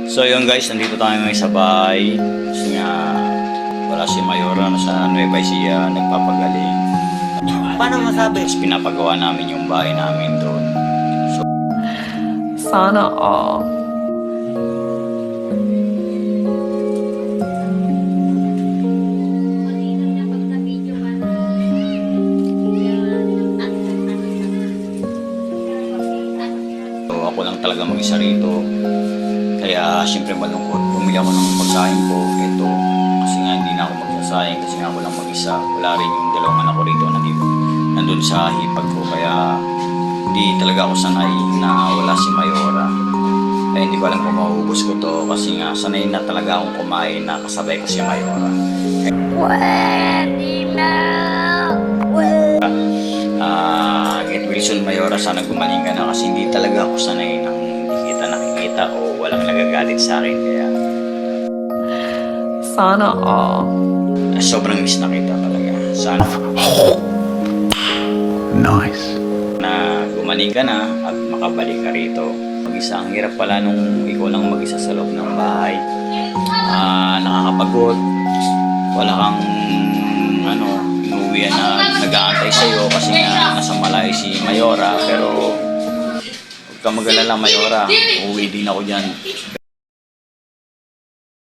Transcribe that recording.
So yun guys, nandito tayo ngayon sa bahay. Kasi nga wala si Mayora, nasa Nueva Ecija, nagpapagaling. Paano masabi? Tapos pinapagawa namin yung bahay namin doon. So, Sana all. ako lang talaga mag-isa rito. Kaya siyempre malungkot. Bumili ako ng pagsahin ko. Ito. Kasi nga hindi na ako magsasayang. Kasi nga ako lang mag-isa. Wala rin yung dalawang anak ko rito nandun sa hipag ko. Kaya hindi talaga ako sanay na wala si Mayora. Kaya hindi ko alam kung mauubos ko to. Kasi nga sanay na talaga akong kumain na kasabay ko si Mayora. Get Wilson Mayora, sana gumaling ka na kasi hindi talaga ako sanay nang hindi kita nakikita o walang nagagalit sa akin. Kaya Sana all. sobrang miss na kita talaga. Sana Nice. na gumaling ka na at makabalik ka rito. Mag-isa, ang hirap pala nung ikaw lang mag-isa sa loob ng bahay. Nakakapagod. Wala kang inuwian na nag-aantay sa'yo kasi nga nasa malayo si Mayora. Pero huwag ka mag-alala, Mayora. Uuwi din ako dyan.